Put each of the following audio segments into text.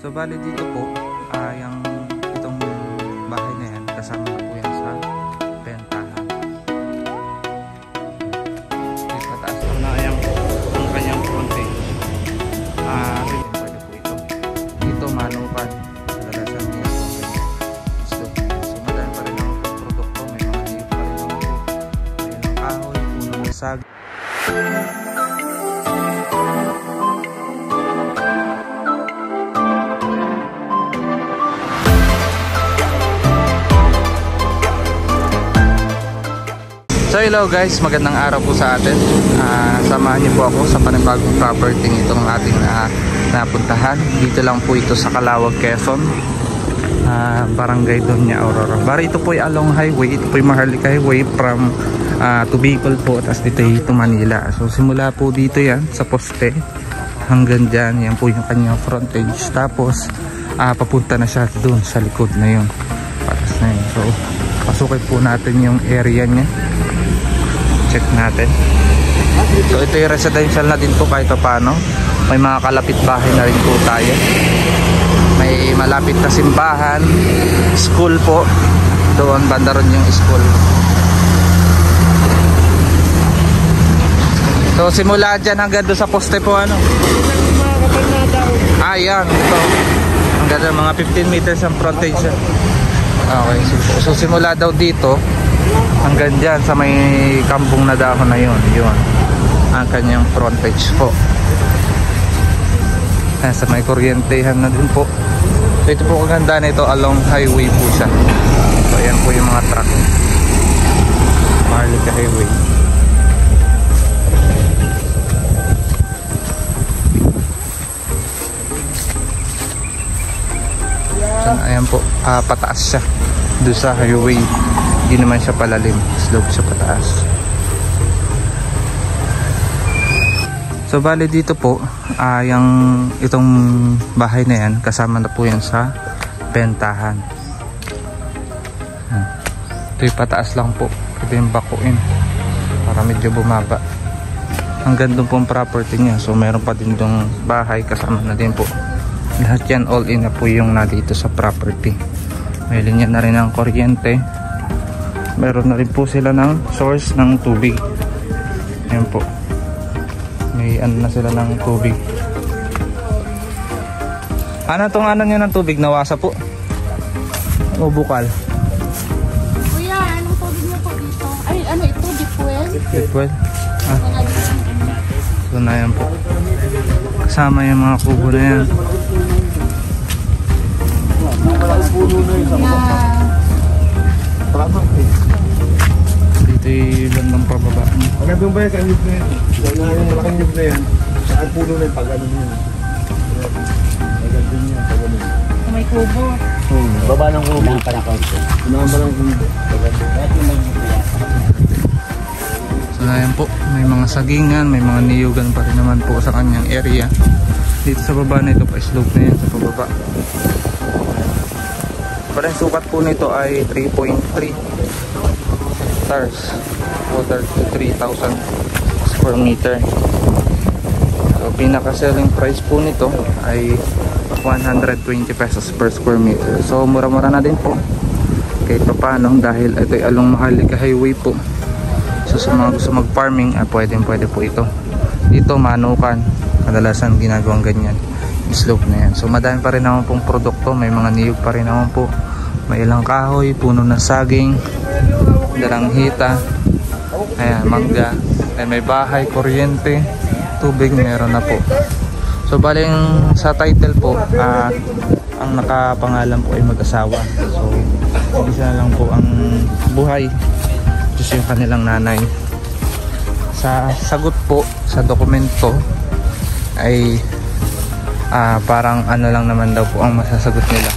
So bali dito po, yung itong bahay na yan, kasama na po yan sa bentahan. Dito mataas po na yung kanyang frontage. Pwede po ito. Dito manukan. Kadalasan niya po. So madami pa rin ang produkto. May mga niyog pa rin naman po. May ilang kahoy, puno ng sag. So hello guys, magandang araw po sa atin. Samahan niyo po ako sa panibagong property itong ating napuntahan. Dito lang po ito sa Calawag, Quezon, Barangay Doña Aurora. Bari ito po ay along highway. Ito po ay Maharlika Highway from to Bicol po. Tapos dito ito Manila. So simula po dito yan sa poste hanggang dyan. Yan po yung kanyang frontage. Tapos papunta na siya doon sa likod na yun. Patas na yun. So pasukin po natin yung area niya. Check natin. So ito yung residential na din po kahit paano. May mga kalapit bahay na rin po tayo. May malapit na simbahan, school po. Doon banda ron yung school. So simula dyan hanggang doon sa poste po ano. Yan ito. Hanggang mga 15 meters ang frontage. Okay, so simula daw dito hanggang dyan sa may kambong na dahon na yun ang kanyang frontage po. Sa may kuryentehan na din po. So ito po kaganda na ito, along highway po siya. So ayan po yung mga truck. Maharlika Highway. So ayan po, pataas siya doon sa highway. Hindi naman siya palalim, slope siya pataas. So bali dito po, yung itong bahay na yan, kasama na po yan sa bentahan. Ito yung pataas lang po, pwede yung bakuin para medyo bumaba. Hanggang doon po ang property niya. So meron pa din doong bahay, kasama na din po. Lahat yan all in na po yung nandito sa property. May linya na rin ang kuryente. Meron na rin po sila ng source ng tubig. Ayan po. May ano na sila ng tubig. Ano tong ano nyo ng tubig? Nawasa po? O bukal? Kuya, anong tubig nyo po dito? Ay, ano ito? Deep well? Deep well? So na yan po. Kasama yung mga kubo na yan. Dito yung bandang pababa. Pagka doon ba yung kanyog na yan? Yung malaking nyug na yan, saka puno na yung pag-ano na yan. Maganda niya, pag-ano. May kubo. Baba ng kubo. Unahan pa ng kubo. Unahan pa ng kubo. So ayan po, may mga sagingan, may mga niyugan pa rin naman po sa kanyang area. Dito sa baba na ito pa, slope na yan sa pababa. Parang sukat po nito ay 3.3 hectares o 33,000 square meter. So pinaka selling price po nito ay 120 pesos per square meter. So mura-mura na din po kahit pa paano dahil ito ay along Maharlika Highway po. So sa mga gusto mag farming pwede po ito. Dito manukan, kadalasan ginagawang ganyan slope na yan. So madami pa rin naman pong produkto. May mga niyog pa rin naman po. May ilang kahoy, puno ng saging, daranghita, ayan, mangga. Ay may bahay, kuryente, tubig meron na po. So bali sa title po, ang nakapangalan po ay mag-asawa. So isa lang po ang buhay. Just yung kanilang nanay. Sa sagot po sa dokumento ay parang ano lang naman daw po ang masasagot nila,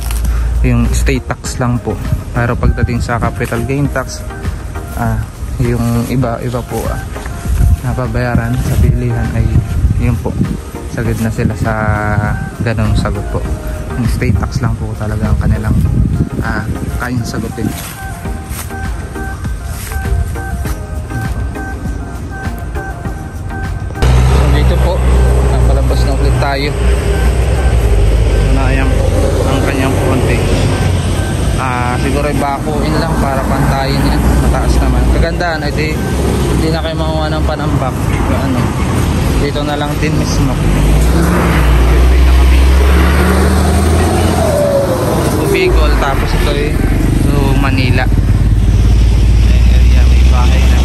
yung state tax lang po. Pero pagdating sa capital gain tax, yung iba po napabayaran sa bilihan ay yun po, sagad na sila sa ganong sagot po. Yung state tax lang po talaga ang kanilang kayang sagutin. So dito po, napalabas na ulit tayo. So na ayan po. bakuin lang para pantayin yan. Mataas naman. Kagandahan, edi hindi na kayo makuha ng panambak. Ano, dito na lang din mismo. Pwede na kami. Bicol, tapos ito Manila. Area, may bahay na.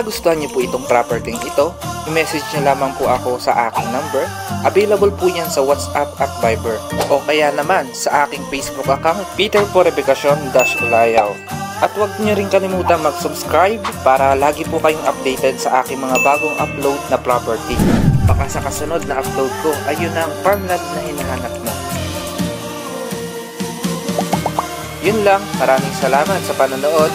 Gustuhan niyo po itong property ito, i-message niyo lamang po ako sa aking number. Available po yan sa WhatsApp at Viber. O kaya naman sa aking Facebook account, Peter Purificacion-Olayaw. At huwag niyo rin kalimutan mag-subscribe para lagi po kayong updated sa aking mga bagong upload na property. Baka sa kasunod na upload ko, ayun ang farmland na hinahanap mo. Yun lang, maraming salamat sa panonood.